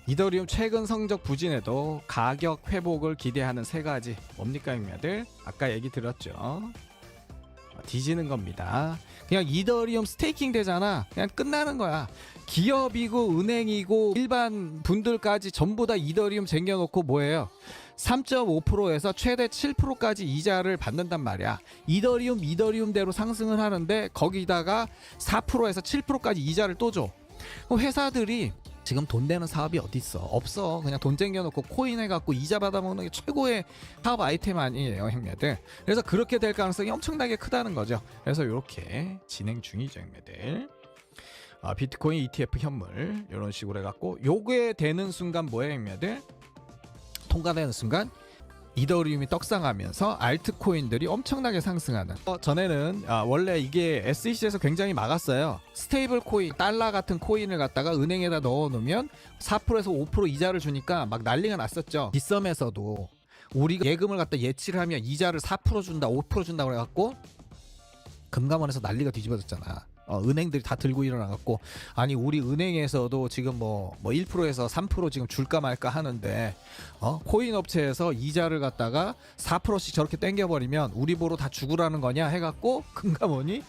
이더리움 최근 성적 부진에도 가격 회복을 기대하는 세 가지 뭡니까 형님들? 아까 얘기 드렸죠. 뒤지는 겁니다. 그냥 이더리움 스테이킹 되잖아. 그냥 끝나는 거야. 기업이고 은행이고 일반 분들까지 전부 다 이더리움 쟁여놓고 뭐예요? 3.5%에서 최대 7%까지 이자를 받는단 말이야. 이더리움대로 상승을 하는데 거기다가 4%에서 7%까지 이자를 또 줘. 그럼 회사들이 지금 돈 되는 사업이 어디 있어? 없어. 그냥 돈 쟁여놓고 코인 해갖고 이자 받아먹는 게 최고의 사업 아이템 아니에요, 형님들. 그래서 그렇게 될 가능성이 엄청나게 크다는 거죠. 그래서 이렇게 진행 중이죠, 형님들. 비트코인 ETF 현물 이런 식으로 해갖고 요게 되는 순간 뭐예요, 형님들? 통과되는 순간 이더리움이 떡상하면서 알트코인들이 엄청나게 상승하는. 전에는 원래 이게 SEC에서 굉장히 막았어요. 스테이블 코인, 달러 같은 코인을 갖다가 은행에다 넣어놓으면 4%에서 5% 이자를 주니까 막 난리가 났었죠. 빗썸에서도 우리가 예금을 갖다 예치를 하면 이자를 4% 준다, 5% 준다 그래갖고 금감원에서 난리가 뒤집어졌잖아. 은행들이 다 들고 일어나갖고 아니 우리 은행에서도 지금 뭐 1%에서 3% 지금 줄까 말까 하는데 코인 업체에서 이자를 갖다가 4%씩 저렇게 땡겨버리면 우리 보러 다 죽으라는 거냐 해갖고 금감원이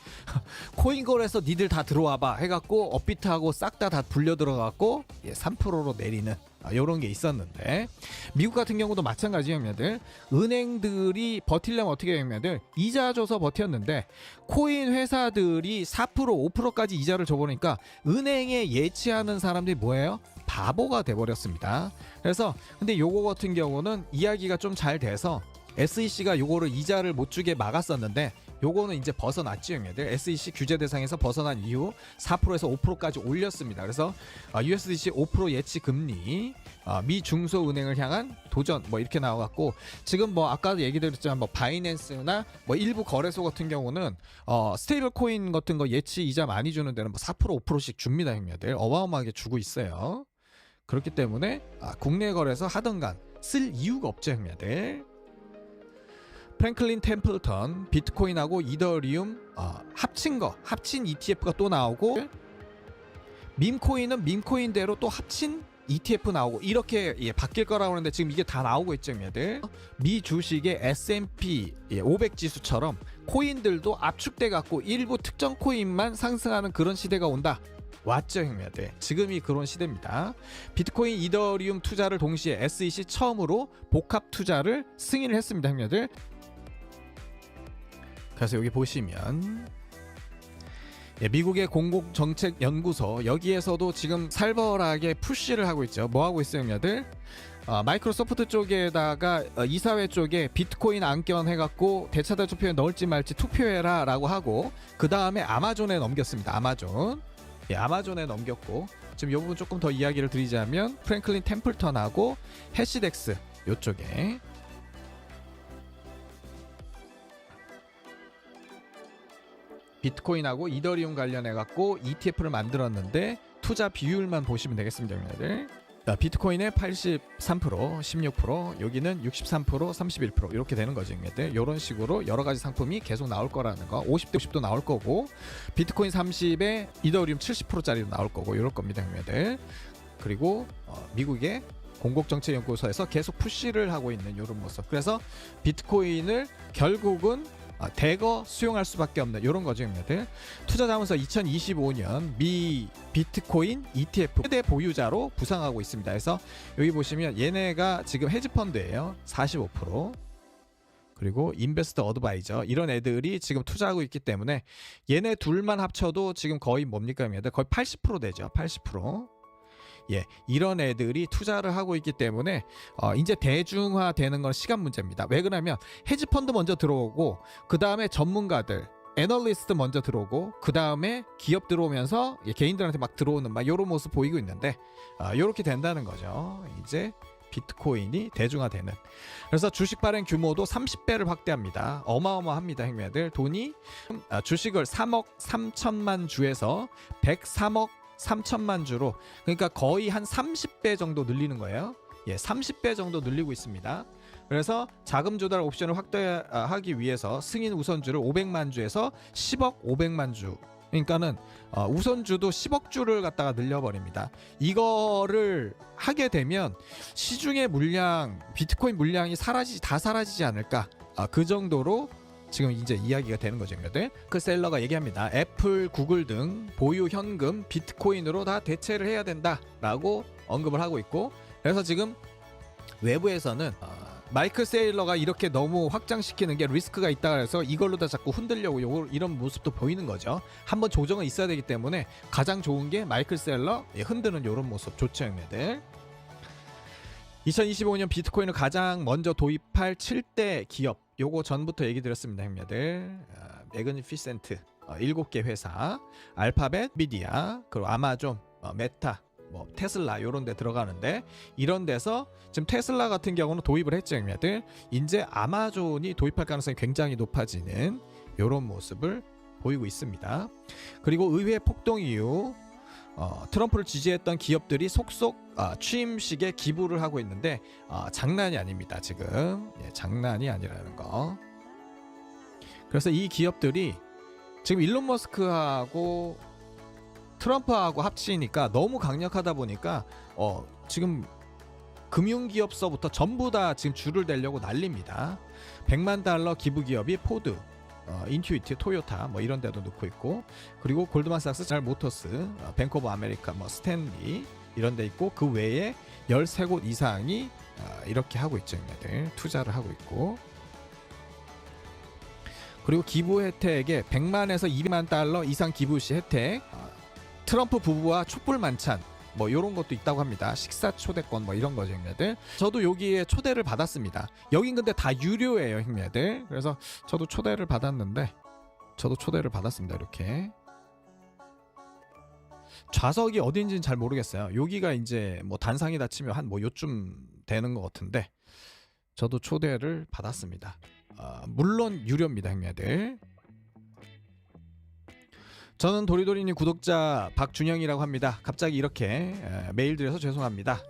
코인 거래소 니들 다 들어와봐 해갖고 업비트하고 싹 다 불려 들어가갖고 3%로 내리는 요런 게 있었는데 미국 같은 경우도 마찬가지예요, 형님들. 은행들이 버틸려면 어떻게 해요, 형님들? 이자 줘서 버텼는데 코인 회사들이 4% 5%까지 이자를 줘버리니까 은행에 예치하는 사람들이 뭐예요? 바보가 돼버렸습니다. 그래서 근데 요거 같은 경우는 이야기가 좀 잘 돼서 SEC가 요거를 이자를 못 주게 막았었는데 요거는 이제 벗어났지, 형님들. SEC 규제 대상에서 벗어난 이후 4%에서 5%까지 올렸습니다. 그래서 USDC 5% 예치 금리 미 중소은행을 향한 도전 뭐 이렇게 나와갖고 지금 뭐 아까도 얘기 드렸지만 뭐 바이낸스나 뭐 일부 거래소 같은 경우는 스테이블 코인 같은 거 예치 이자 많이 주는 데는 뭐 4% 5%씩 줍니다, 형님들. 어마어마하게 주고 있어요. 그렇기 때문에 국내 거래소 하던간 쓸 이유가 없죠, 형님들. 프랭클린 템플턴 비트코인하고 이더리움 합친 ETF가 또 나오고 밈코인은 밈코인대로 또 합친 ETF 나오고 이렇게 바뀔 거라고 하는데 지금 이게 다 나오고 있죠, 형님들. 미 주식의 S&P 500 지수처럼 코인들도 압축돼 갖고 일부 특정 코인만 상승하는 그런 시대가 온다. 왔죠, 형님들. 지금이 그런 시대입니다. 비트코인, 이더리움 투자를 동시에 SEC 처음으로 복합 투자를 승인을 했습니다, 형님들. 그래서 여기 보시면 미국의 공공정책연구소 여기에서도 지금 살벌하게 푸시를 하고 있죠. 뭐 하고 있어요, 형님들? 마이크로소프트 쪽에다가 이사회 쪽에 비트코인 안건 해갖고 대차대 투표에 넣을지 말지 투표해라 라고 하고 그 다음에 아마존에 넘겼습니다. 아마존에 넘겼고 지금 이 부분 조금 더 이야기를 드리자면 프랭클린 템플턴하고 해시덱스 요쪽에 비트코인하고 이더리움 관련해갖고 ETF를 만들었는데 투자 비율만 보시면 되겠습니다, 형님들. 비트코인의 83%, 16%, 여기는 63%, 31% 이렇게 되는 거죠, 형님들. 이런 식으로 여러 가지 상품이 계속 나올 거라는 거. 50대 50도 나올 거고 비트코인 30에 이더리움 70%짜리도 나올 거고 이럴 겁니다, 형님들. 그리고 미국의 공공정책연구소에서 계속 푸시를 하고 있는 이런 모습. 그래서 비트코인을 결국은 대거 수용할 수밖에 없는 이런 거죠, 형님들. 투자자문서 2025년 미 비트코인 ETF 최대 보유자로 부상하고 있습니다. 그래서 여기 보시면 얘네가 지금 헤지펀드예요. 45%. 그리고 인베스터 어드바이저 이런 애들이 지금 투자하고 있기 때문에 얘네 둘만 합쳐도 지금 거의 뭡니까, 형님들? 거의 80% 되죠. 80%. 이런 애들이 투자를 하고 있기 때문에 이제 대중화되는 건 시간 문제입니다. 왜 그러냐면 헤지펀드 먼저 들어오고 그 다음에 전문가들 애널리스트 먼저 들어오고 그 다음에 기업 들어오면서 개인들한테 막 들어오는 막 이런 모습 보이고 있는데 이렇게 된다는 거죠. 이제 비트코인이 대중화되는. 그래서 주식 발행 규모도 30배를 확대합니다. 어마어마합니다, 형님들. 돈이 주식을 3억 3천만 주에서 103억 3천만 주로, 그러니까 거의 한 30배 정도 늘리는 거예요. 30배 정도 늘리고 있습니다. 그래서 자금 조달 옵션을 확대하기 위해서 승인 우선주를 500만 주에서 10억 500만 주 그러니까는 우선주도 10억 주를 갖다가 늘려버립니다. 이거를 하게 되면 시중의 물량, 비트코인 물량이 다 사라지지 않을까. 그 정도로 지금 이제 이야기가 되는 거죠. 그 셀러가 얘기합니다. 애플, 구글 등 보유 현금 비트코인으로 다 대체를 해야 된다라고 언급을 하고 있고, 그래서 지금 외부에서는 마이클 세일러가 이렇게 너무 확장시키는 게 리스크가 있다 그래서 이걸로 다 자꾸 흔들려고 이런 모습도 보이는 거죠. 한번 조정은 있어야 되기 때문에 가장 좋은 게 마이클 세일러 흔드는 이런 모습 좋죠, 형님들. 2025년 비트코인을 가장 먼저 도입할 7대 기업, 요거 전부터 얘기 드렸습니다, 형님들. 매그니피센트 7개 회사, 알파벳, 미디어, 그리고 아마존, 메타, 뭐 테슬라 요런 데 들어가는데, 이런 데서 지금 테슬라 같은 경우는 도입을 했죠, 형님들. 이제 아마존이 도입할 가능성이 굉장히 높아지는 요런 모습을 보이고 있습니다. 그리고 의회 폭동 이후 트럼프를 지지했던 기업들이 속속 취임식에 기부를 하고 있는데 장난이 아닙니다, 지금. 장난이 아니라는 거. 그래서 이 기업들이 지금 일론 머스크하고 트럼프하고 합치니까 너무 강력하다 보니까 지금 금융기업서부터 전부 다 지금 줄을 대려고 난립니다. 100만 달러 기부 기업이 포드, 인투이트, 토요타 뭐 이런 데도 넣고 있고, 그리고 골드만삭스, 제너럴 모터스, 뱅크 오브 아메리카, 뭐 스탠리 이런 데 있고, 그 외에 13곳 이상이 이렇게 하고 있죠. 얘네들 투자를 하고 있고, 그리고 기부 혜택에 100만에서 200만 달러 이상 기부 시 혜택, 트럼프 부부와 촛불 만찬 뭐 이런 것도 있다고 합니다. 식사 초대권 뭐 이런 거죠, 형님들. 저도 여기에 초대를 받았습니다. 여긴 근데 다 유료예요, 형님들. 그래서 저도 초대를 받았는데, 저도 초대를 받았습니다. 이렇게 좌석이 어딘지는 잘 모르겠어요. 여기가 이제 뭐 단상이 닫히면 한 뭐 요쯤 되는 것 같은데, 저도 초대를 받았습니다. 물론 유료입니다, 형님들. 저는 도리도리님 구독자 박준영이라고 합니다. 갑자기 이렇게 메일 드려서 죄송합니다.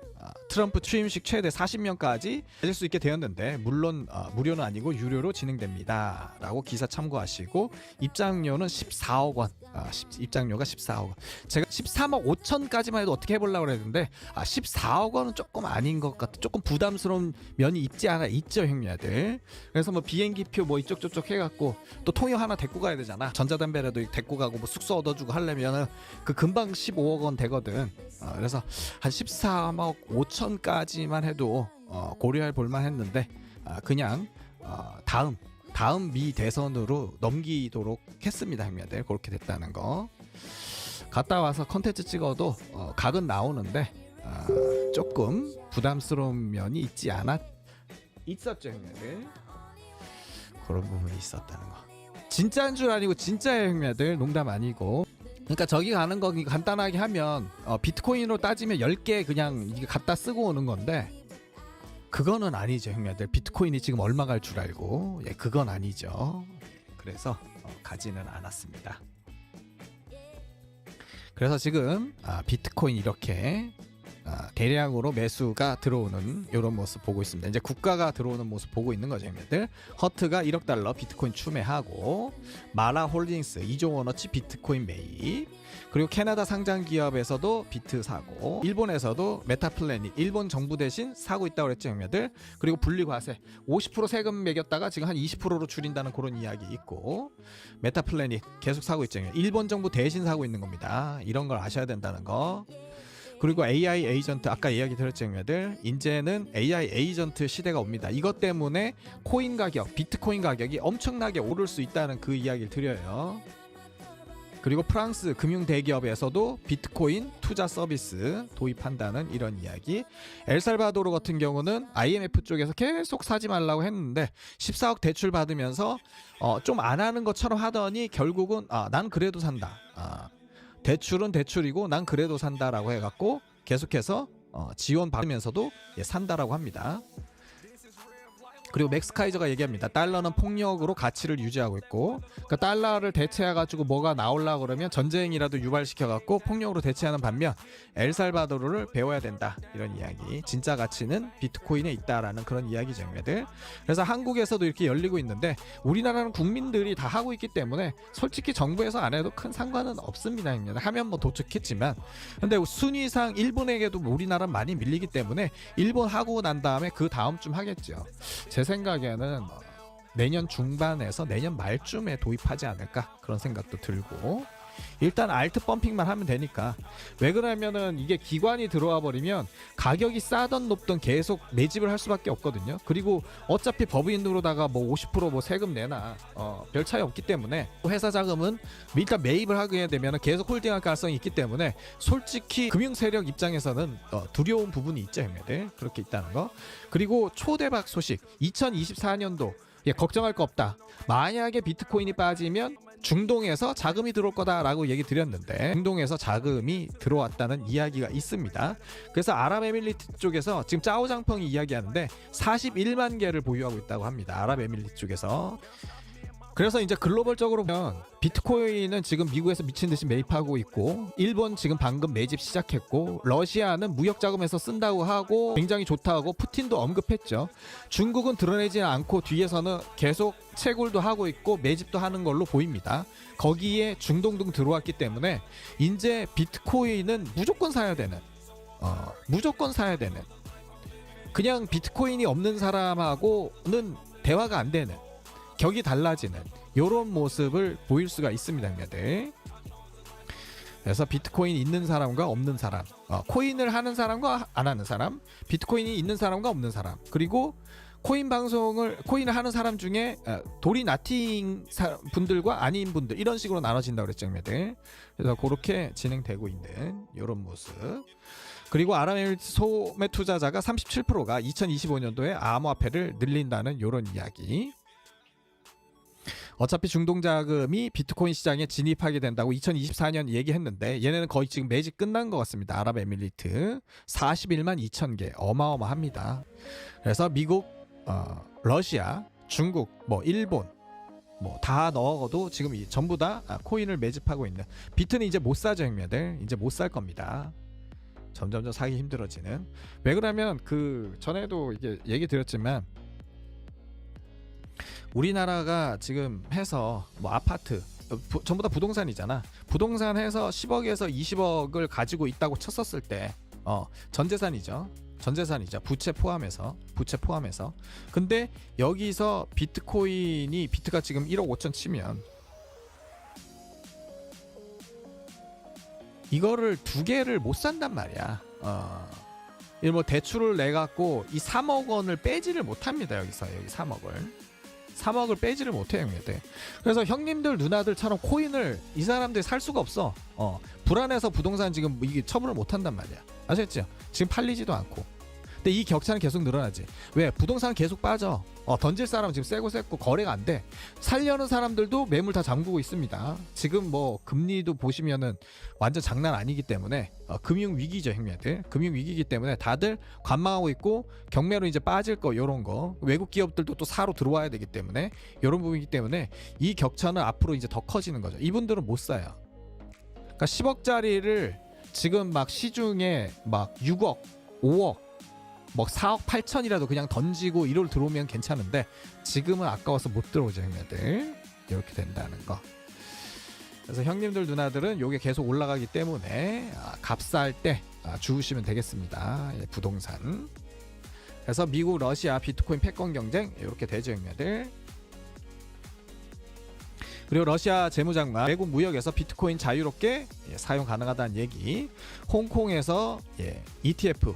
트럼프 취임식 최대 40명까지 가질 수 있게 되었는데, 물론 무료는 아니고 유료로 진행됩니다 라고 기사 참고하시고, 입장료는 14억 원, 입장료가 14억 원. 제가 13억 5천까지만 해도 어떻게 해보려고 그랬는데 14억 원은 조금 아닌 것 같아. 조금 부담스러운 면이 있지 않아 있죠, 형님들. 그래서 뭐 비행기표 뭐 이쪽 저쪽 해갖고 또 통역 하나 데리고 가야 되잖아. 전자담배라도 데리고 가고 뭐 숙소 얻어주고 하려면은 그 금방 15억 원 되거든. 그래서 한 13억 5천까지만 해도 고려해 볼만 했는데, 그냥 다음 미 대선으로 넘기도록 했습니다, 형님들. 그렇게 됐다는 거. 갔다 와서 컨텐츠 찍어도 각은 나오는데 조금 부담스러운 면이 있었죠, 형님들. 그런 부분이 있었다는 거. 진짜인 줄 아니고 진짜예요, 형님들. 농담 아니고. 그러니까 저기 가는 거 간단하게 하면 비트코인으로 따지면 10개 그냥 이게 갖다 쓰고 오는 건데, 그거는 아니죠, 형님들. 비트코인이 지금 얼마 갈 줄 알고. 그건 아니죠. 그래서 가지는 않았습니다. 그래서 지금 비트코인 이렇게 대량으로 매수가 들어오는 이런 모습 보고 있습니다. 이제 국가가 들어오는 모습 보고 있는 거죠, 형님들. 허트가 1억 달러 비트코인 추매하고, 마라 홀딩스 2조 원어치 비트코인 매입, 그리고 캐나다 상장 기업에서도 비트 사고, 일본에서도 메타플래닛 일본 정부 대신 사고 있다고 그랬죠, 형님들. 그리고 분리과세 50% 세금 매겼다가 지금 한 20%로 줄인다는 그런 이야기 있고, 메타플래닛 계속 사고 있죠. 일본 정부 대신 사고 있는 겁니다. 이런 걸 아셔야 된다는 거. 그리고 AI 에이전트, 아까 이야기 드렸죠, 형님들. 이제는 AI 에이전트 시대가 옵니다. 이것 때문에 코인 가격, 비트코인 가격이 엄청나게 오를 수 있다는 그 이야기를 드려요. 그리고 프랑스 금융 대기업에서도 비트코인 투자 서비스 도입한다는 이런 이야기. 엘살바도르 같은 경우는 IMF 쪽에서 계속 사지 말라고 했는데 14억 대출 받으면서 좀 안 하는 것처럼 하더니 결국은 난 그래도 산다. 대출은 대출이고 난 그래도 산다라고 해갖고 계속해서 지원 받으면서도 산다라고 합니다. 그리고 맥스 카이저가 얘기합니다. 달러는 폭력으로 가치를 유지하고 있고, 그러니까 달러를 대체해가지고 뭐가 나오려고 그러면 전쟁이라도 유발시켜갖고 폭력으로 대체하는 반면 엘살바도르를 배워야 된다, 이런 이야기. 진짜 가치는 비트코인에 있다라는 그런 이야기죠, 형님들. 그래서 한국에서도 이렇게 열리고 있는데 우리나라는 국민들이 다 하고 있기 때문에 솔직히 정부에서 안 해도 큰 상관은 없습니다, 형님들. 하면 뭐 도착했지만, 근데 순위상 일본에게도 우리나라는 많이 밀리기 때문에 일본 하고 난 다음에 그 다음쯤 하겠죠. 제 생각에는 내년 중반에서 내년 말쯤에 도입하지 않을까, 그런 생각도 들고, 일단 알트 펌핑만 하면 되니까. 왜 그러냐면은 이게 기관이 들어와 버리면 가격이 싸던 높던 계속 매집을 할 수밖에 없거든요. 그리고 어차피 법인으로다가 뭐 50% 세금 내나 별 차이 없기 때문에, 회사 자금은 일단 매입을 하게 되면 계속 홀딩할 가능성이 있기 때문에 솔직히 금융 세력 입장에서는 두려운 부분이 있죠, 형님들. 그렇게 있다는 거. 그리고 초대박 소식, 2024년도 걱정할 거 없다. 만약에 비트코인이 빠지면 중동에서 자금이 들어올 거다라고 얘기 드렸는데, 중동에서 자금이 들어왔다는 이야기가 있습니다. 그래서 아랍에미리트 쪽에서 지금 짜오장펑이 이야기하는데 41만 개를 보유하고 있다고 합니다, 아랍에미리트 쪽에서. 그래서 이제 글로벌적으로 보면 비트코인은 지금 미국에서 미친 듯이 매입하고 있고, 일본 지금 방금 매집 시작했고, 러시아는 무역 자금에서 쓴다고 하고 굉장히 좋다고 푸틴도 언급했죠. 중국은 드러내지 않고 뒤에서는 계속 채굴도 하고 있고 매집도 하는 걸로 보입니다. 거기에 중동 등 들어왔기 때문에 이제 비트코인은 무조건 사야 되는, 무조건 사야 되는, 그냥 비트코인이 없는 사람하고는 대화가 안 되는, 격이 달라지는 이런 모습을 보일 수가 있습니다, 형님들. 그래서 비트코인이 있는 사람과 없는 사람, 코인을 하는 사람과 안 하는 사람, 비트코인이 있는 사람과 없는 사람, 그리고 코인을 하는 사람 중에 도리 나팅 분들과 아닌 분들, 이런 식으로 나눠진다고 그랬죠, 형님들. 그래서 그렇게 진행되고 있는 이런 모습. 그리고 아랍에미리트 소매 투자자가 37%가 2025년도에 암호화폐를 늘린다는 이런 이야기. 어차피 중동 자금이 비트코인 시장에 진입하게 된다고 2024년 얘기했는데, 얘네는 거의 지금 매집 끝난 것 같습니다. 아랍에미리트 41만 2천 개, 어마어마합니다. 그래서 미국, 러시아, 중국, 뭐 일본, 뭐 다 넣어도 지금 전부 다 코인을 매집하고 있는. 비트는 이제 못 사죠, 형님들. 이제 못 살 겁니다. 점점점 사기 힘들어지는. 왜 그러면 그 전에도 이게 얘기 드렸지만, 우리나라가 지금 해서 뭐 아파트 전부 다 부동산이잖아. 부동산 해서 10억에서 20억을 가지고 있다고 쳤었을 때 전재산이죠. 부채 포함해서. 근데 여기서 비트가 지금 1억 5천 치면 이거를 두 개를 못 산단 말이야. 뭐 대출을 내 갖고 이 3억 원을 빼지를 못합니다. 여기 3억을 빼지를 못해요, 형님들. 그래서 형님들 누나들처럼 코인을 이 사람들이 살 수가 없어. 불안해서 부동산 지금 이게 처분을 못한단 말이야. 아셨죠? 지금 팔리지도 않고. 근데 이 격차는 계속 늘어나지. 왜? 부동산은 계속 빠져. 던질 사람은 지금 세고 거래가 안 돼. 살려는 사람들도 매물 다 잠그고 있습니다. 지금 뭐 금리도 보시면은 완전 장난 아니기 때문에 금융 위기죠, 형님들. 금융 위기이기 때문에 다들 관망하고 있고, 경매로 이제 빠질 거, 요런 거. 외국 기업들도 또 사러 들어와야 되기 때문에, 요런 부분이기 때문에 이 격차는 앞으로 이제 더 커지는 거죠. 이분들은 못 사요. 그러니까 10억짜리를 지금 막 시중에 막 6억, 5억, 뭐 4억 8천이라도 그냥 던지고 1월 들어오면 괜찮은데, 지금은 아까워서 못 들어오죠, 형님들. 이렇게 된다는 거. 그래서 형님들 누나들은 요게 계속 올라가기 때문에 값쌀 때 주우시면 되겠습니다. 부동산. 그래서 미국, 러시아 비트코인 패권 경쟁 이렇게 되죠, 형님들. 그리고 러시아 재무장관 외국 무역에서 비트코인 자유롭게 사용 가능하다는 얘기. 홍콩에서 ETF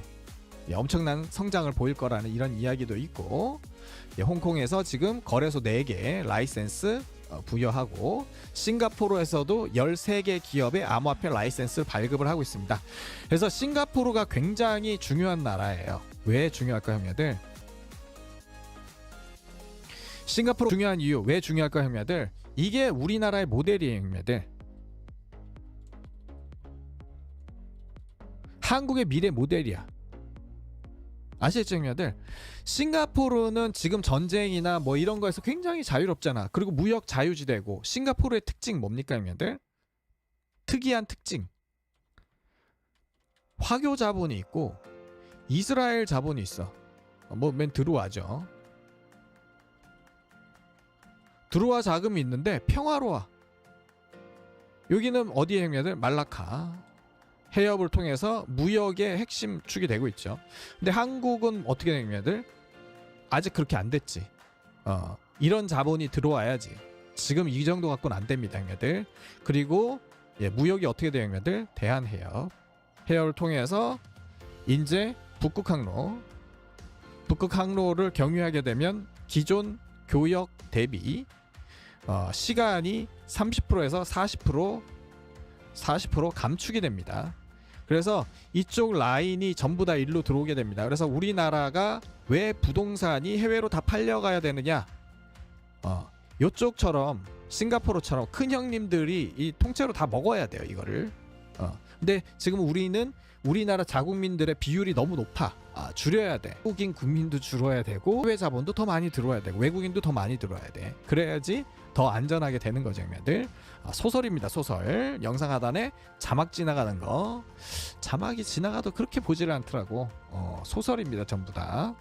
엄청난 성장을 보일 거라는 이런 이야기도 있고, 홍콩에서 지금 거래소 4개 라이센스 부여하고, 싱가포르에서도 13개 기업의 암호화폐 라이센스를 발급을 하고 있습니다. 그래서 싱가포르가 굉장히 중요한 나라예요. 왜 중요할까요, 형님들? 싱가포르 중요한 이유, 왜 중요할까요, 형님들? 이게 우리나라의 모델이에요, 형님들. 한국의 미래 모델이야. 아시겠죠, 형님들? 싱가포르는 지금 전쟁이나 뭐 이런 거에서 굉장히 자유롭잖아. 그리고 무역 자유지대고. 싱가포르의 특징 뭡니까, 형님들? 특이한 특징. 화교 자본이 있고 이스라엘 자본이 있어. 뭐 맨 드루아죠. 드루아 자금이 있는데 평화로워. 여기는 어디에, 형님들? 말라카. 해협을 통해서 무역의 핵심 축이 되고 있죠. 근데 한국은 어떻게 된 형님들? 아직 그렇게 안 됐지. 이런 자본이 들어와야지. 지금 이 정도 갖고는 안 됩니다, 형님들. 그리고 무역이 어떻게 돼요, 형님들? 대한해협. 해협을 통해서 이제 북극항로를 경유하게 되면 기존 교역 대비 시간이 30%에서 40% 감축이 됩니다. 그래서 이쪽 라인이 전부 다 일로 들어오게 됩니다. 그래서 우리나라가 왜 부동산이 해외로 다 팔려가야 되느냐? 요쪽처럼 싱가포르처럼 큰 형님들이 이 통째로 다 먹어야 돼요, 이거를. 근데 지금 우리나라 자국민들의 비율이 너무 높아. 줄여야 돼. 외국인 국민도 줄어야 되고 해외 자본도 더 많이 들어와야 되고 외국인도 더 많이 들어와야 돼. 그래야지 더 안전하게 되는 거죠, 형님들. 소설입니다, 소설. 영상 하단에 자막 지나가는 거. 자막이 지나가도 그렇게 보지를 않더라고. 소설입니다, 전부 다.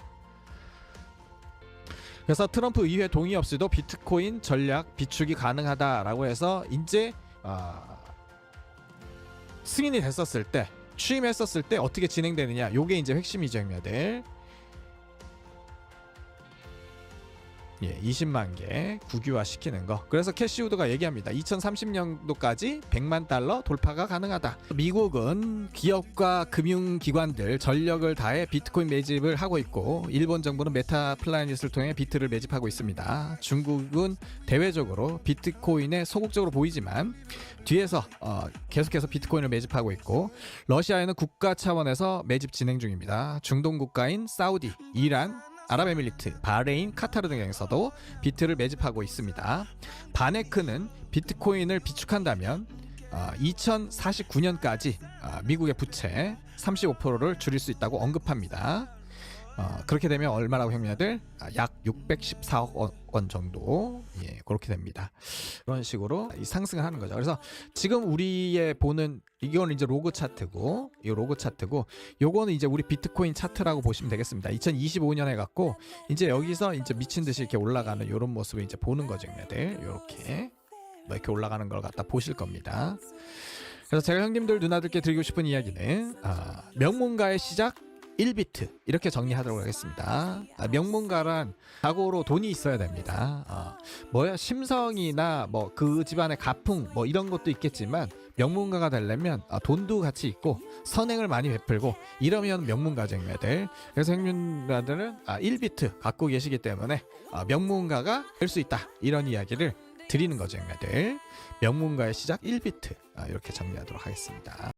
그래서 트럼프 의회 동의 없이도 비트코인 전략 비축이 가능하다라고 해서 이제 승인이 됐었을 때, 취임했었을 때 어떻게 진행되느냐, 요게 이제 핵심이죠, 형님들. 20만 개 국유화 시키는 거. 그래서 캐시우드가 얘기합니다. 2030년도까지 100만 달러 돌파가 가능하다. 미국은 기업과 금융기관들 전력을 다해 비트코인 매집을 하고 있고, 일본 정부는 메타 플라닛을 통해 비트를 매집하고 있습니다. 중국은 대외적으로 비트코인에 소극적으로 보이지만 뒤에서 계속해서 비트코인을 매집하고 있고, 러시아에는 국가 차원에서 매집 진행 중입니다. 중동 국가인 사우디, 이란, 아랍에미리트, 바레인, 카타르 등에서도 비트를 매집하고 있습니다. 바네크는 비트코인을 비축한다면 2049년까지 미국의 부채 35%를 줄일 수 있다고 언급합니다. 그렇게 되면 얼마라고, 형님들? 약 614억 원 정도, 그렇게 됩니다. 그런 식으로 상승을 하는 거죠. 그래서 지금 우리의 보는 이거는 이제 로그 차트고, 이 로그 차트고, 요거는 이제 우리 비트코인 차트라고 보시면 되겠습니다. 2025년에 갖고 이제 여기서 이제 미친 듯이 이렇게 올라가는 이런 모습을 이제 보는 거죠, 형님들. 이렇게 올라가는 걸 갖다 보실 겁니다. 그래서 제가 형님들 누나들께 드리고 싶은 이야기는 명문가의 시작 1비트 이렇게 정리하도록 하겠습니다. 명문가란 자고로 돈이 있어야 됩니다. 심성이나 뭐 그 집안의 가풍 뭐 이런 것도 있겠지만, 명문가가 되려면 돈도 같이 있고 선행을 많이 베풀고 이러면 명문가죠, 형님들. 그래서 형님들은 1비트 갖고 계시기 때문에 명문가가 될 수 있다, 이런 이야기를 드리는 거죠, 형님들. 명문가의 시작 1비트 이렇게 정리하도록 하겠습니다.